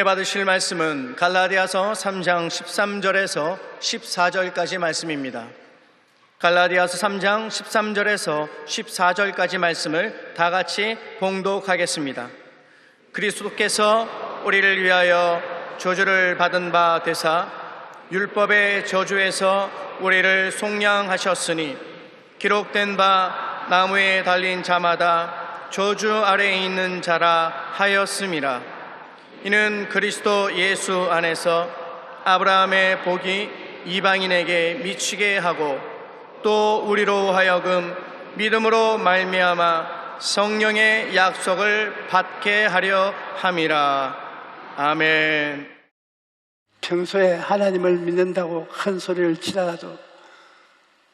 은혜 받으실 말씀은 갈라디아서 3장 13절에서 14절까지 말씀입니다. 갈라디아서 3장 13절에서 14절까지 말씀을 다 같이 봉독하겠습니다. 그리스도께서 우리를 위하여 저주를 받은 바 되사 율법의 저주에서 우리를 속량하셨으니 기록된 바 나무에 달린 자마다 저주 아래에 있는 자라 하였음이라. 이는 그리스도 예수 안에서 아브라함의 복이 이방인에게 미치게 하고 또 우리로 하여금 믿음으로 말미암아 성령의 약속을 받게 하려 함이라. 아멘. 평소에 하나님을 믿는다고 큰 소리를 치다가도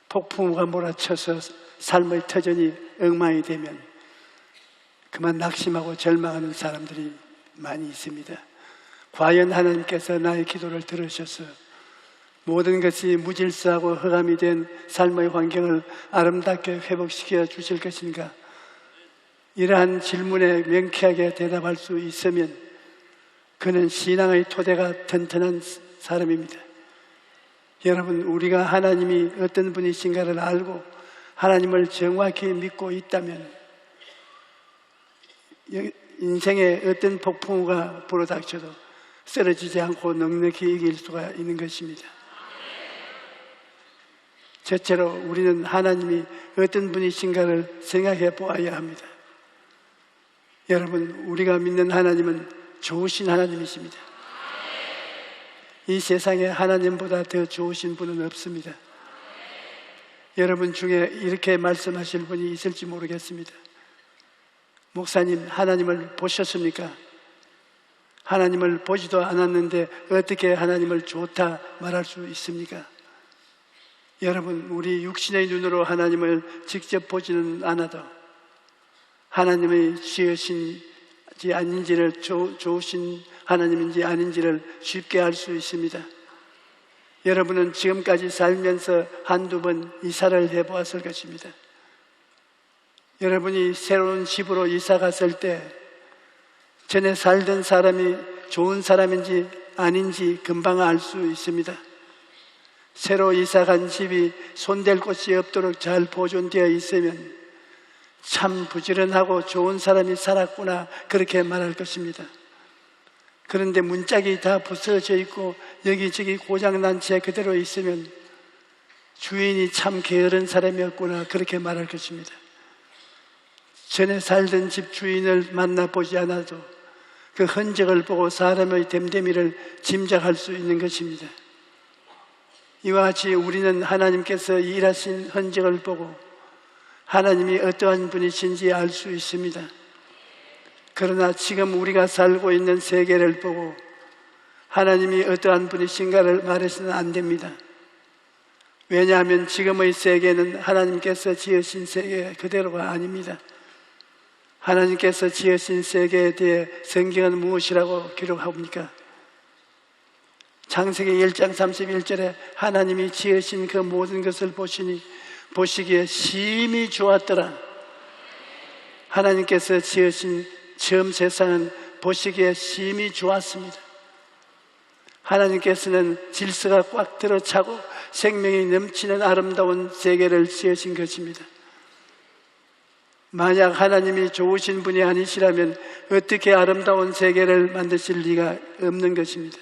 폭풍우가 몰아쳐서 삶의 터전이 엉망이 되면 그만 낙심하고 절망하는 사람들이 많이 있습니다. 과연 하나님께서 나의 기도를 들으셔서 모든 것이 무질서하고 흑암이 된 삶의 환경을 아름답게 회복시켜 주실 것인가? 이러한 질문에 명쾌하게 대답할 수 있으면 그는 신앙의 토대가 튼튼한 사람입니다. 여러분, 우리가 하나님이 어떤 분이신가를 알고 하나님을 정확히 믿고 있다면 인생에 어떤 폭풍우가 불어닥쳐도 쓰러지지 않고 넉넉히 이길 수가 있는 것입니다. 첫째로 우리는 하나님이 어떤 분이신가를 생각해 보아야 합니다. 여러분, 우리가 믿는 하나님은 좋으신 하나님이십니다. 이 세상에 하나님보다 더 좋으신 분은 없습니다. 여러분 중에 이렇게 말씀하실 분이 있을지 모르겠습니다. 목사님, 하나님을 보셨습니까? 하나님을 보지도 않았는데 어떻게 하나님을 좋다 말할 수 있습니까? 여러분, 우리 육신의 눈으로 하나님을 직접 보지는 않아도 하나님의 지으신지 아닌지를 좋으신 하나님인지 아닌지를 쉽게 알 수 있습니다. 여러분은 지금까지 살면서 한두 번 이사를 해보았을 것입니다. 여러분이 새로운 집으로 이사 갔을 때 전에 살던 사람이 좋은 사람인지 아닌지 금방 알 수 있습니다. 새로 이사 간 집이 손댈 곳이 없도록 잘 보존되어 있으면 참 부지런하고 좋은 사람이 살았구나, 그렇게 말할 것입니다. 그런데 문짝이 다 부서져 있고 여기저기 고장난 채 그대로 있으면 주인이 참 게으른 사람이었구나, 그렇게 말할 것입니다. 전에 살던 집 주인을 만나보지 않아도 그 흔적을 보고 사람의 됨됨이를 짐작할 수 있는 것입니다. 이와 같이 우리는 하나님께서 일하신 흔적을 보고 하나님이 어떠한 분이신지 알 수 있습니다. 그러나 지금 우리가 살고 있는 세계를 보고 하나님이 어떠한 분이신가를 말해서는 안 됩니다. 왜냐하면 지금의 세계는 하나님께서 지으신 세계 그대로가 아닙니다. 하나님께서 지으신 세계에 대해 성경은 무엇이라고 기록합니까? 창세기 1장 31절에 하나님이 지으신 그 모든 것을 보시기에 심히 좋았더라. 하나님께서 지으신 처음 세상은 보시기에 심히 좋았습니다. 하나님께서는 질서가 꽉 들어차고 생명이 넘치는 아름다운 세계를 지으신 것입니다. 만약 하나님이 좋으신 분이 아니시라면 어떻게 아름다운 세계를 만드실 리가 없는 것입니다.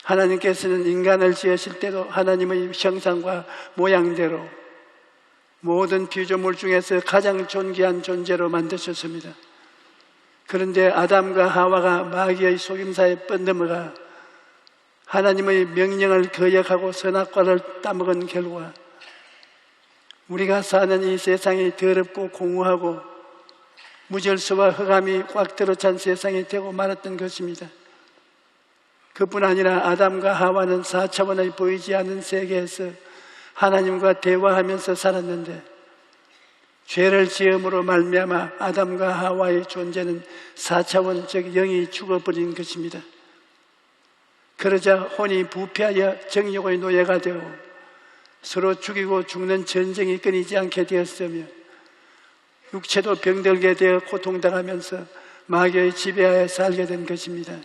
하나님께서는 인간을 지으실 때도 하나님의 형상과 모양대로 모든 피조물 중에서 가장 존귀한 존재로 만드셨습니다. 그런데 아담과 하와가 마귀의 속임사에 뻗넘어가 하나님의 명령을 거역하고 선악과를 따먹은 결과 우리가 사는 이 세상이 더럽고 공허하고 무질서와 흑암이 꽉 들어찬 세상이 되고 말았던 것입니다. 그뿐 아니라 아담과 하와는 4차원의 보이지 않는 세계에서 하나님과 대화하면서 살았는데 죄를 지음으로 말미암아 아담과 하와의 존재는 4차원 즉 영이 죽어버린 것입니다. 그러자 혼이 부패하여 정욕의 노예가 되고 서로 죽이고 죽는 전쟁이 끊이지 않게 되었으며 육체도 병들게 되어 고통당하면서 마귀의 지배하에 살게 된 것입니다.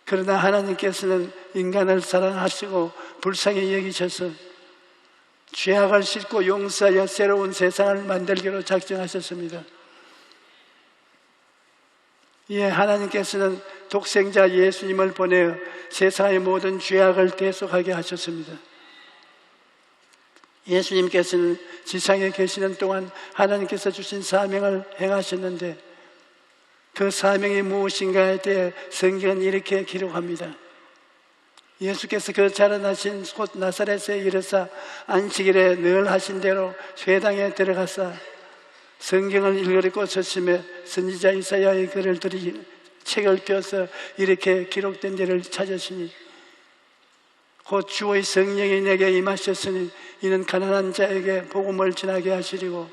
그러나 하나님께서는 인간을 사랑하시고 불쌍히 여기셔서 죄악을 씻고 용서하여 새로운 세상을 만들기로 작정하셨습니다. 이에 하나님께서는 독생자 예수님을 보내어 세상의 모든 죄악을 대속하게 하셨습니다. 예수님께서는 지상에 계시는 동안 하나님께서 주신 사명을 행하셨는데 그 사명이 무엇인가에 대해 성경은 이렇게 기록합니다. 예수께서 그 자라나신 곳 나사렛에 이르사 안식일에 늘 하신 대로 회당에 들어가사 성경을 읽으려고 서심해 선지자 이사야의 글을 들이 책을 펴서 이렇게 기록된 데를 찾으시니 곧 주의 성령이 내게 임하셨으니 이는 가난한 자에게 복음을 전하게 하시리고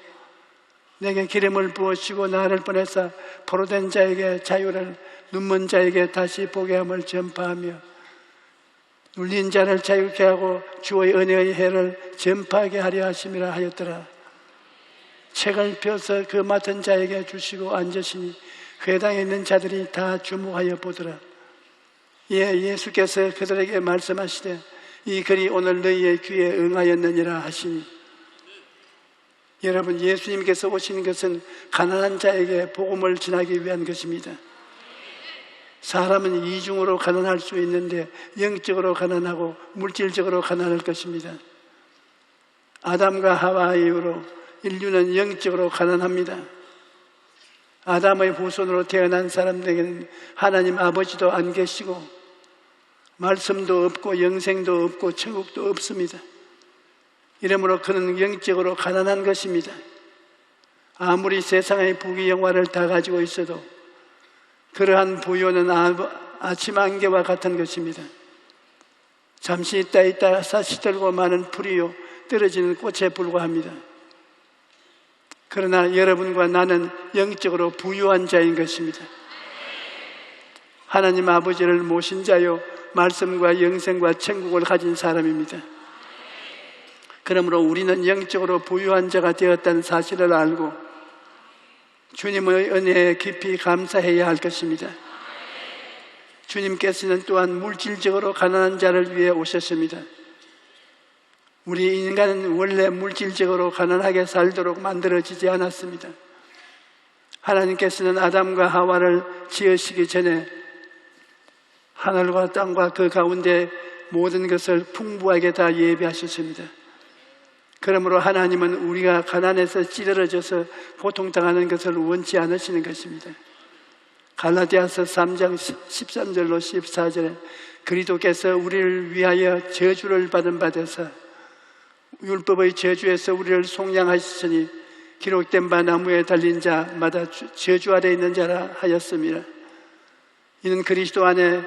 내게 기름을 부으시고 나를 보내사 포로된 자에게 자유를 눈먼 자에게 다시 보게 함을 전파하며 눌린 자를 자유케 하고 주의 은혜의 해를 전파하게 하려 하심이라 하였더라. 책을 펴서 그 맡은 자에게 주시고 앉으시니 회당에 있는 자들이 다 주목하여 보더라. 예, 예수께서 그들에게 말씀하시되 이 글이 오늘 너희의 귀에 응하였느니라 하시니 여러분, 예수님께서 오신 것은 가난한 자에게 복음을 전하기 위한 것입니다. 사람은 이중으로 가난할 수 있는데 영적으로 가난하고 물질적으로 가난할 것입니다. 아담과 하와 이후로 인류는 영적으로 가난합니다. 아담의 후손으로 태어난 사람들에게는 하나님 아버지도 안 계시고 말씀도 없고 영생도 없고 천국도 없습니다. 이러므로 그는 영적으로 가난한 것입니다. 아무리 세상의 부귀영화를 다 가지고 있어도 그러한 부요는 아침 안개와 같은 것입니다. 잠시 있다 시들고 마는 풀이요 떨어지는 꽃에 불과합니다. 그러나 여러분과 나는 영적으로 부유한 자인 것입니다. 하나님 아버지를 모신 자요 말씀과 영생과 천국을 가진 사람입니다. 그러므로 우리는 영적으로 부유한 자가 되었다는 사실을 알고 주님의 은혜에 깊이 감사해야 할 것입니다. 주님께서는 또한 물질적으로 가난한 자를 위해 오셨습니다. 우리 인간은 원래 물질적으로 가난하게 살도록 만들어지지 않았습니다. 하나님께서는 아담과 하와를 지으시기 전에 하늘과 땅과 그 가운데 모든 것을 풍부하게 다 예비하셨습니다. 그러므로 하나님은 우리가 가난해서 찌들어져서 고통당하는 것을 원치 않으시는 것입니다. 갈라디아서 3장 13절로 14절에 그리스도께서 우리를 위하여 저주를 받은 바 되사 율법의 저주에서 우리를 속량하시니 기록된 바 나무에 달린 자마다 저주 아래 있는 자라 하였습니다. 이는 그리스도 안에서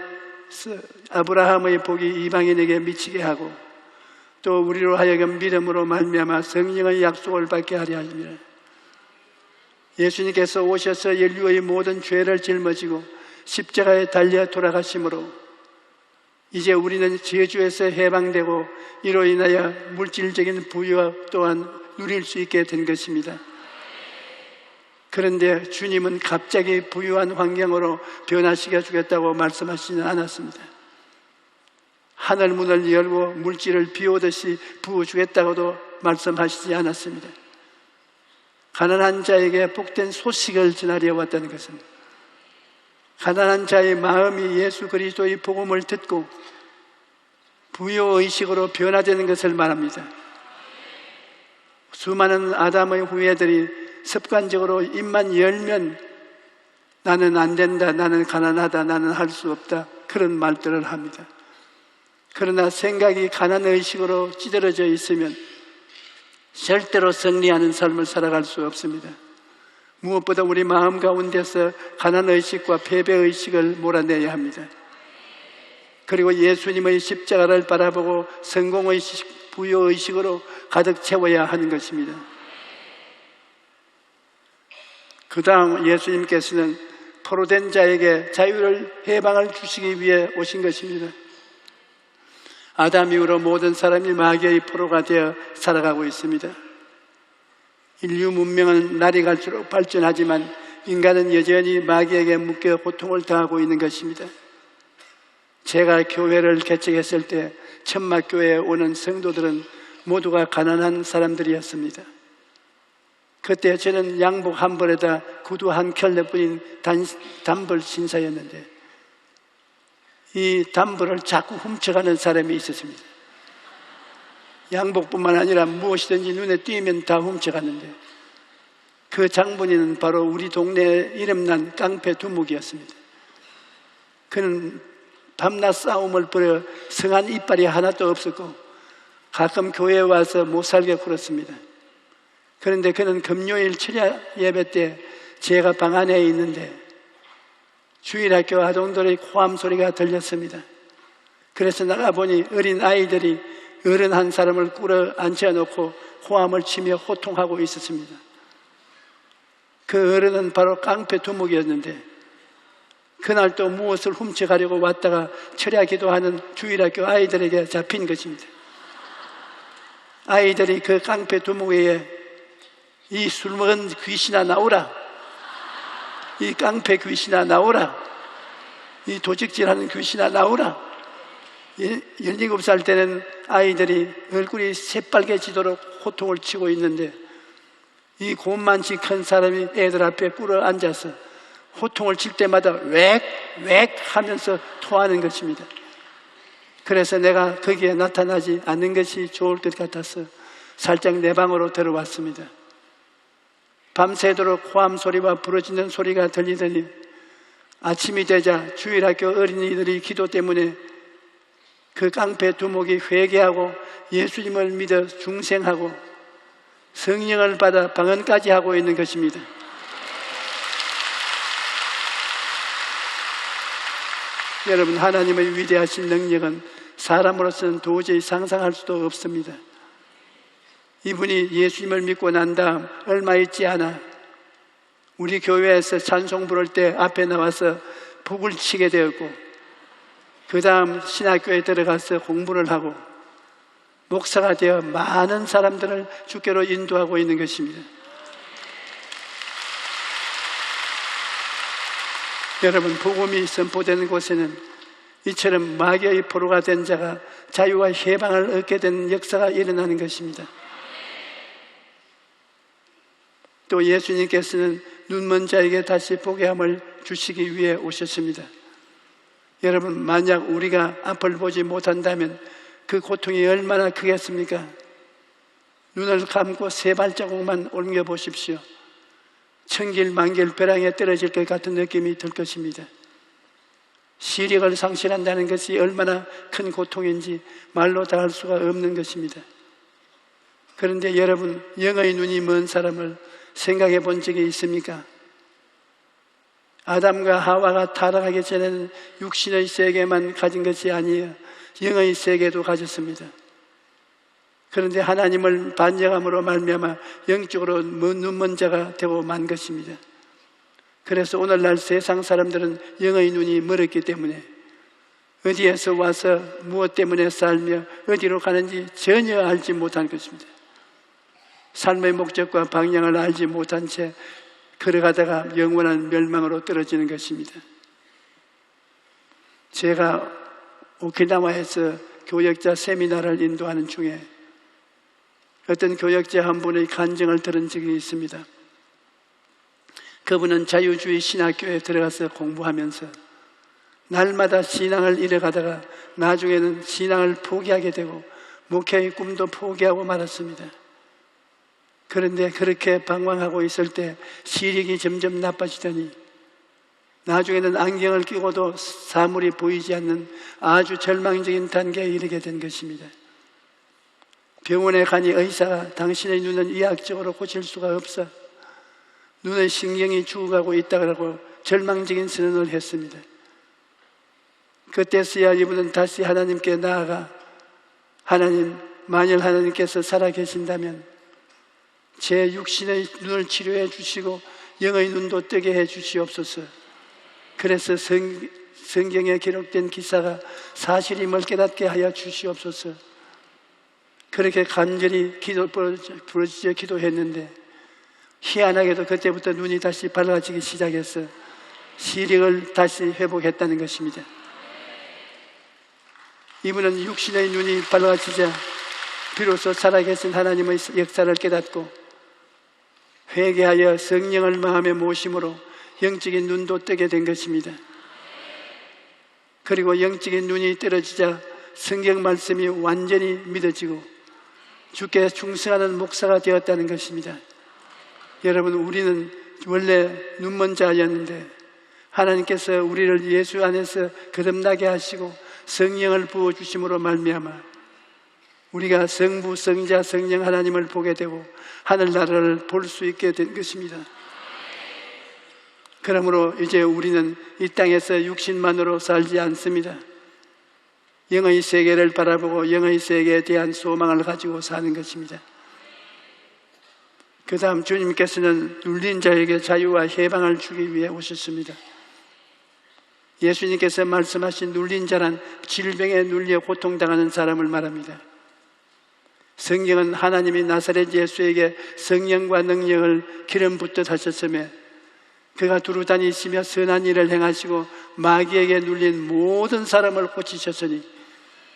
아브라함의 복이 이방인에게 미치게 하고 또 우리로 하여금 믿음으로 말미암아 성령의 약속을 받게 하려 하십니다. 예수님께서 오셔서 인류의 모든 죄를 짊어지고 십자가에 달려 돌아가심으로 이제 우리는 저주에서 해방되고 이로 인하여 물질적인 부유 또한 누릴 수 있게 된 것입니다. 그런데 주님은 갑자기 부유한 환경으로 변화시켜 주겠다고 말씀하시지는 않았습니다. 하늘 문을 열고 물질을 비오듯이 부어주겠다고도 말씀하시지 않았습니다. 가난한 자에게 복된 소식을 전하려 왔다는 것은 가난한 자의 마음이 예수 그리스도의 복음을 듣고 부요의식으로 변화되는 것을 말합니다. 수많은 아담의 후예들이 습관적으로 입만 열면 나는 안 된다, 나는 가난하다, 나는 할 수 없다 그런 말들을 합니다. 그러나 생각이 가난의식으로 찌들어져 있으면 절대로 승리하는 삶을 살아갈 수 없습니다. 무엇보다 우리 마음 가운데서 가난의식과 패배의식을 몰아내야 합니다. 그리고 예수님의 십자가를 바라보고 성공의식, 부요의식으로 가득 채워야 하는 것입니다. 그 다음 예수님께서는 포로된 자에게 자유를 해방을 주시기 위해 오신 것입니다. 아담 이후로 모든 사람이 마귀의 포로가 되어 살아가고 있습니다. 인류 문명은 날이 갈수록 발전하지만 인간은 여전히 마귀에게 묶여 고통을 당하고 있는 것입니다. 제가 교회를 개척했을 때 천막교회에 오는 성도들은 모두가 가난한 사람들이었습니다. 그때 저는 양복 한 벌에다 구두 한 켤레뿐인 단벌 신사였는데 이 단벌을 자꾸 훔쳐가는 사람이 있었습니다. 양복뿐만 아니라 무엇이든지 눈에 띄면 다 훔쳐갔는데 그 장본인은 바로 우리 동네에 이름난 깡패 두목이었습니다. 그는 밤낮 싸움을 벌여 성한 이빨이 하나도 없었고 가끔 교회에 와서 못 살게 굴었습니다. 그런데 그는 금요일 철야 예배 때 제가 방 안에 있는데 주일학교 아동들의 호함 소리가 들렸습니다. 그래서 나가보니 어린 아이들이 어른 한 사람을 꿇어 앉혀놓고 호함을 치며 호통하고 있었습니다. 그 어른은 바로 깡패 두목이었는데 그날 또 무엇을 훔쳐가려고 왔다가 철야 기도하는 주일학교 아이들에게 잡힌 것입니다. 아이들이 그 깡패 두목에게 이 술 먹은 귀신아 나오라, 이 깡패 귀신아 나오라, 이 도적질하는 귀신아 나오라. 17살 때는 아이들이 얼굴이 새빨개지도록 호통을 치고 있는데 이 곰만치 큰 사람이 애들 앞에 꿇어 앉아서 호통을 칠 때마다 웩 하면서 토하는 것입니다. 그래서 내가 거기에 나타나지 않는 것이 좋을 것 같아서 살짝 내 방으로 들어왔습니다. 밤새도록 호함 소리와 부러지는 소리가 들리더니 아침이 되자 주일학교 어린이들이 기도 때문에 그 깡패 두목이 회개하고 예수님을 믿어 중생하고 성령을 받아 방언까지 하고 있는 것입니다. 여러분, 하나님의 위대하신 능력은 사람으로서는 도저히 상상할 수도 없습니다. 이분이 예수님을 믿고 난 다음 얼마 있지 않아 우리 교회에서 찬송 부를 때 앞에 나와서 북을 치게 되었고 그 다음 신학교에 들어가서 공부를 하고 목사가 되어 많은 사람들을 주께로 인도하고 있는 것입니다. 여러분, 복음이 선포되는 곳에는 이처럼 마귀의 포로가 된 자가 자유와 해방을 얻게 되는 역사가 일어나는 것입니다. 또 예수님께서는 눈먼 자에게 다시 보게 함을 주시기 위해 오셨습니다. 여러분, 만약 우리가 앞을 보지 못한다면 그 고통이 얼마나 크겠습니까? 눈을 감고 세 발자국만 옮겨보십시오. 천길 만길 벼랑에 떨어질 것 같은 느낌이 들 것입니다. 시력을 상실한다는 것이 얼마나 큰 고통인지 말로 다 할 수가 없는 것입니다. 그런데 여러분, 영의 눈이 먼 사람을 생각해 본 적이 있습니까? 아담과 하와가 타락하기 전에는 육신의 세계만 가진 것이 아니에요. 영의 세계도 가졌습니다. 그런데 하나님을 반역함으로 말미암아 영적으로 눈먼 자가 되고 만 것입니다. 그래서 오늘날 세상 사람들은 영의 눈이 멀었기 때문에 어디에서 와서 무엇 때문에 살며 어디로 가는지 전혀 알지 못한 것입니다. 삶의 목적과 방향을 알지 못한 채 걸어가다가 영원한 멸망으로 떨어지는 것입니다. 제가 오키나와에서 교역자 세미나를 인도하는 중에 어떤 교역자 한 분의 간증을 들은 적이 있습니다. 그분은 자유주의 신학교에 들어가서 공부하면서 날마다 신앙을 잃어가다가 나중에는 신앙을 포기하게 되고 목회의 꿈도 포기하고 말았습니다. 그런데 그렇게 방황하고 있을 때 시력이 점점 나빠지더니 나중에는 안경을 끼고도 사물이 보이지 않는 아주 절망적인 단계에 이르게 된 것입니다. 병원에 가니 의사가 당신의 눈은 의학적으로 고칠 수가 없어 눈의 신경이 죽어가고 있다고 절망적인 선언을 했습니다. 그때서야 이분은 다시 하나님께 나아가 하나님, 만일 하나님께서 살아계신다면 제 육신의 눈을 치료해 주시고 영의 눈도 뜨게 해 주시옵소서. 그래서 성경에 기록된 기사가 사실임을 깨닫게 하여 주시옵소서. 그렇게 간절히 부르짖어 기도했는데 희한하게도 그때부터 눈이 다시 밝아지기 시작해서 시력을 다시 회복했다는 것입니다. 이분은 육신의 눈이 밝아지자 비로소 살아계신 하나님의 역사를 깨닫고 회개하여 성령을 마음에 모심으로 영적인 눈도 뜨게 된 것입니다. 그리고 영적인 눈이 떨어지자 성경 말씀이 완전히 믿어지고 주께 충성하는 목사가 되었다는 것입니다. 여러분, 우리는 원래 눈먼 자였는데 하나님께서 우리를 예수 안에서 거듭나게 하시고 성령을 부어주심으로 말미암아 우리가 성부, 성자, 성령 하나님을 보게 되고 하늘나라를 볼 수 있게 된 것입니다. 그러므로 이제 우리는 이 땅에서 육신만으로 살지 않습니다. 영의 세계를 바라보고 영의 세계에 대한 소망을 가지고 사는 것입니다. 그 다음 주님께서는 눌린 자에게 자유와 해방을 주기 위해 오셨습니다. 예수님께서 말씀하신 눌린 자란 질병에 눌려 고통당하는 사람을 말합니다. 성경은 하나님이 나사렛 예수에게 성령과 능력을 기름 붓듯 하셨으며 그가 두루 다니시며 선한 일을 행하시고 마귀에게 눌린 모든 사람을 고치셨으니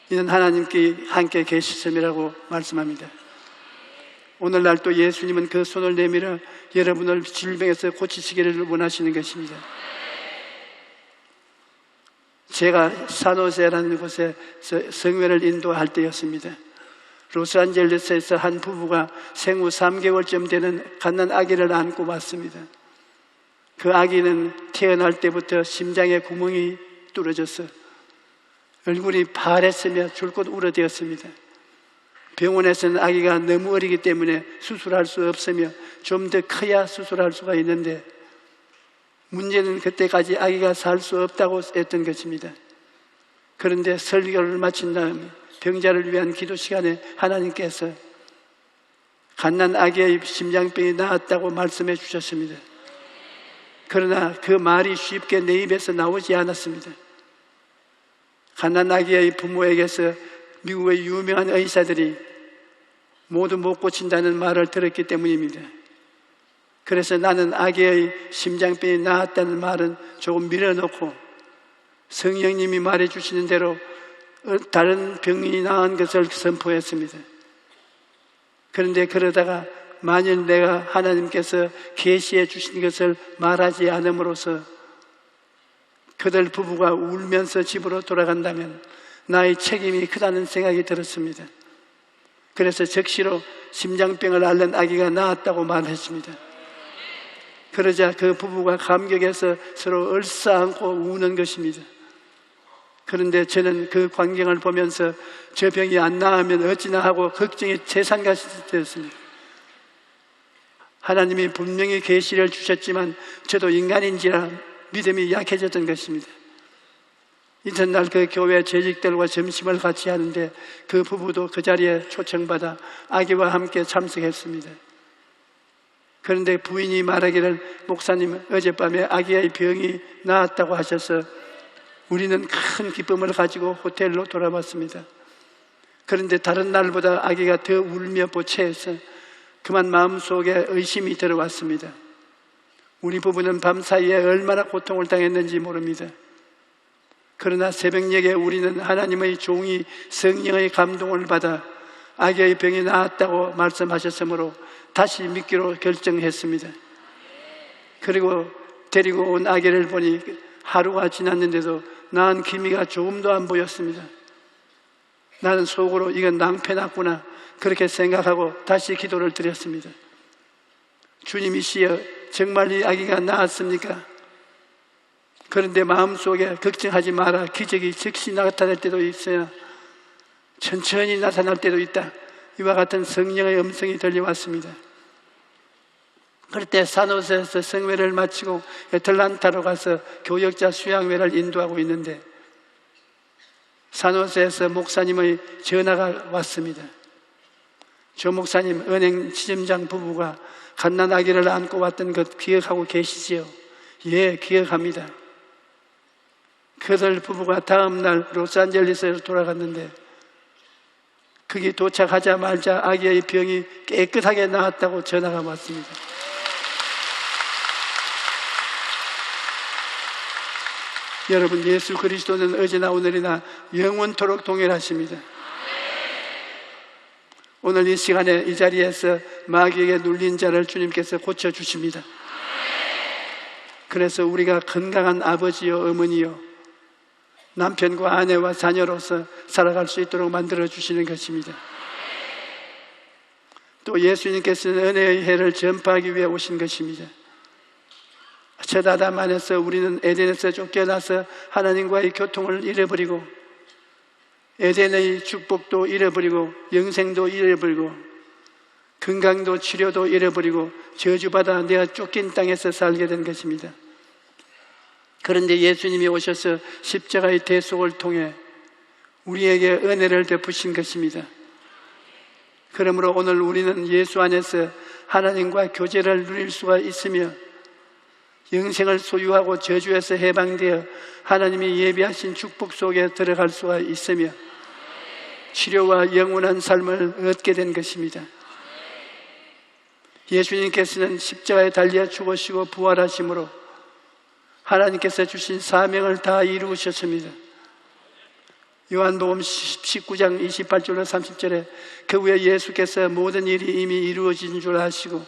이는 하나님께 함께 계시음이라고 말씀합니다. 오늘날 또 예수님은 그 손을 내밀어 여러분을 질병에서 고치시기를 원하시는 것입니다. 제가 산호세라는 곳에 성회를 인도할 때였습니다. 로스안젤레스에서 한 부부가 생후 3개월쯤 되는 갓난 아기를 안고 왔습니다. 그 아기는 태어날 때부터 심장에 구멍이 뚫어져서 얼굴이 파랬으며 줄곧 울어대었습니다. 병원에서는 아기가 너무 어리기 때문에 수술할 수 없으며 좀 더 커야 수술할 수가 있는데 문제는 그때까지 아기가 살 수 없다고 했던 것입니다. 그런데 설교를 마친 다음에 병자를 위한 기도 시간에 하나님께서 갓난 아기의 심장병이 나았다고 말씀해 주셨습니다. 그러나 그 말이 쉽게 내 입에서 나오지 않았습니다. 갓난 아기의 부모에게서 미국의 유명한 의사들이 모두 못 고친다는 말을 들었기 때문입니다. 그래서 나는 아기의 심장병이 나았다는 말은 조금 밀어놓고 성령님이 말해주시는 대로 다른 병이 나은 것을 선포했습니다. 그런데 그러다가 만일 내가 하나님께서 계시해 주신 것을 말하지 않음으로써 그들 부부가 울면서 집으로 돌아간다면 나의 책임이 크다는 생각이 들었습니다. 그래서 즉시로 심장병을 앓는 아기가 나았다고 말했습니다. 그러자 그 부부가 감격해서 서로 얼싸안고 우는 것입니다. 그런데 저는 그 광경을 보면서 저 병이 안 나으면 어찌나 하고 걱정이 재산같이 되었습니다. 하나님이 분명히 계시를 주셨지만 저도 인간인지라 믿음이 약해졌던 것입니다. 이튿날 그 교회 재직들과 점심을 같이 하는데 그 부부도 그 자리에 초청받아 아기와 함께 참석했습니다. 그런데 부인이 말하기를 목사님 어젯밤에 아기의 병이 나았다고 하셔서 우리는 큰 기쁨을 가지고 호텔로 돌아왔습니다. 그런데 다른 날보다 아기가 더 울며 보채해서 그만 마음속에 의심이 들어왔습니다. 우리 부부는 밤사이에 얼마나 고통을 당했는지 모릅니다. 그러나 새벽녘에 우리는 하나님의 종이 성령의 감동을 받아 아기의 병이 나았다고 말씀하셨으므로 다시 믿기로 결정했습니다. 그리고 데리고 온 아기를 보니 하루가 지났는데도 나은 기미가 조금도 안 보였습니다. 나는 속으로 이건 낭패났구나 그렇게 생각하고 다시 기도를 드렸습니다. 주님이시여 정말 이 아기가 나았습니까? 그런데 마음속에 걱정하지 마라, 기적이 즉시 나타날 때도 있어야 천천히 나타날 때도 있다, 이와 같은 성령의 음성이 들려왔습니다. 그럴 때 산호세에서 성회를 마치고 애틀란타로 가서 교역자 수양회를 인도하고 있는데 산호세에서 목사님의 전화가 왔습니다. 조 목사님, 은행 지점장 부부가 갓난 아기를 안고 왔던 것 기억하고 계시지요? 예, 기억합니다. 그들 부부가 다음날 로스안젤레스로 돌아갔는데 거기 도착하자마자 아기의 병이 깨끗하게 나았다고 전화가 왔습니다. 여러분, 예수 그리스도는 어제나 오늘이나 영원토록 동일하십니다. 오늘 이 시간에 이 자리에서 마귀에게 눌린 자를 주님께서 고쳐주십니다. 그래서 우리가 건강한 아버지요 어머니요 남편과 아내와 자녀로서 살아갈 수 있도록 만들어주시는 것입니다. 또 예수님께서는 은혜의 해를 전파하기 위해 오신 것입니다. 첫 아담 안에서 우리는 에덴에서 쫓겨나서 하나님과의 교통을 잃어버리고 에덴의 축복도 잃어버리고 영생도 잃어버리고 건강도 치료도 잃어버리고 저주받아 내가 쫓긴 땅에서 살게 된 것입니다. 그런데 예수님이 오셔서 십자가의 대속을 통해 우리에게 은혜를 베푸신 것입니다. 그러므로 오늘 우리는 예수 안에서 하나님과 교제를 누릴 수가 있으며 영생을 소유하고 저주에서 해방되어 하나님이 예비하신 축복 속에 들어갈 수가 있으며 치료와 영원한 삶을 얻게 된 것입니다. 예수님께서는 십자가에 달려 죽으시고 부활하심으로 하나님께서 주신 사명을 다 이루셨습니다. 요한복음 19장 28절로 30절에 그 후에 예수께서 모든 일이 이미 이루어진 줄 아시고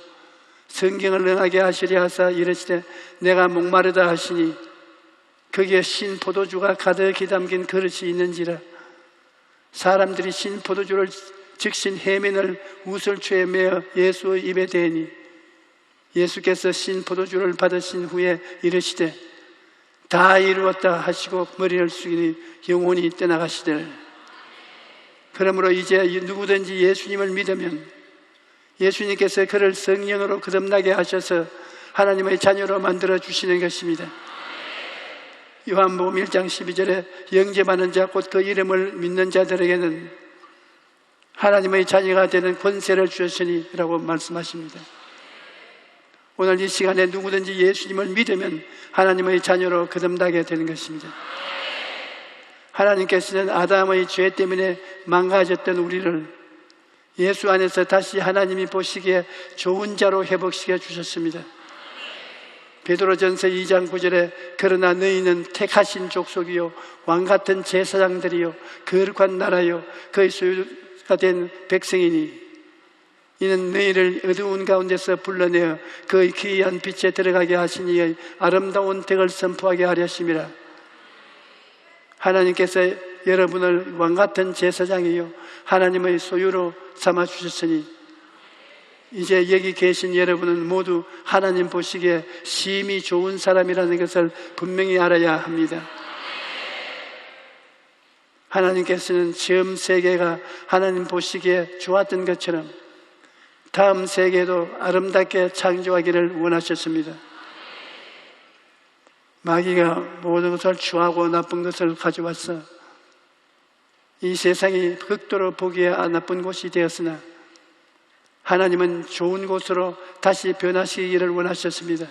성경을 능하게 하시려 하사 이르시되 내가 목마르다 하시니 거기에 신 포도주가 가득히 담긴 그릇이 있는지라 사람들이 신 포도주를 즉신 해면을 우슬초에 메어 예수의 입에 대니 예수께서 신 포도주를 받으신 후에 이르시되 다 이루었다 하시고 머리를 숙이니 영혼이 떠나가시되 그러므로 이제 누구든지 예수님을 믿으면 예수님께서 그를 성령으로 거듭나게 하셔서 하나님의 자녀로 만들어 주시는 것입니다. 요한복음 1장 12절에 영접하는 자 곧 그 이름을 믿는 자들에게는 하나님의 자녀가 되는 권세를 주셨으니 라고 말씀하십니다. 오늘 이 시간에 누구든지 예수님을 믿으면 하나님의 자녀로 거듭나게 되는 것입니다. 하나님께서는 아담의 죄 때문에 망가졌던 우리를 예수 안에서 다시 하나님이 보시기에 좋은 자로 회복시켜 주셨습니다. 베드로전서 2장 9절에 그러나 너희는 택하신 족속이요 왕같은 제사장들이요 거룩한 나라요 그의 소유가 된 백성이니 이는 너희를 어두운 가운데서 불러내어 그의 기이한 빛에 들어가게 하신 이의 아름다운 덕을 선포하게 하려 하심이라. 하나님께서 여러분을 왕같은 제사장이요 하나님의 소유로 삼아주셨으니 이제 여기 계신 여러분은 모두 하나님 보시기에 심히 좋은 사람이라는 것을 분명히 알아야 합니다. 하나님께서는 처음 세계가 하나님 보시기에 좋았던 것처럼 다음 세계도 아름답게 창조하기를 원하셨습니다. 마귀가 모든 것을 추하고 나쁜 것을 가져와서 이 세상이 극도로 보기에 나쁜 곳이 되었으나 하나님은 좋은 곳으로 다시 변화시키기를 원하셨습니다.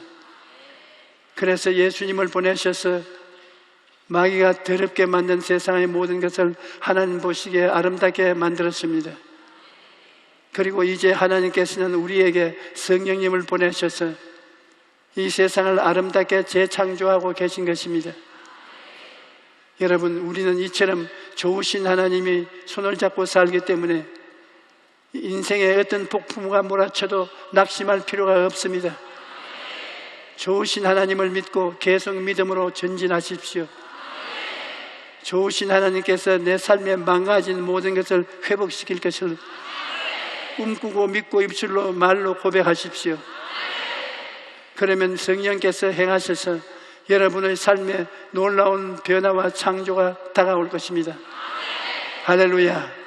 그래서 예수님을 보내셔서 마귀가 더럽게 만든 세상의 모든 것을 하나님 보시기에 아름답게 만들었습니다. 그리고 이제 하나님께서는 우리에게 성령님을 보내셔서 이 세상을 아름답게 재창조하고 계신 것입니다. 여러분, 우리는 이처럼 좋으신 하나님이 손을 잡고 살기 때문에 인생에 어떤 폭풍우가 몰아쳐도 낙심할 필요가 없습니다. 좋으신 하나님을 믿고 계속 믿음으로 전진하십시오. 좋으신 하나님께서 내 삶에 망가진 모든 것을 회복시킬 것을 꿈꾸고 믿고 입술로 말로 고백하십시오. 그러면 성령께서 행하셔서 여러분의 삶에 놀라운 변화와 창조가 다가올 것입니다. 할렐루야.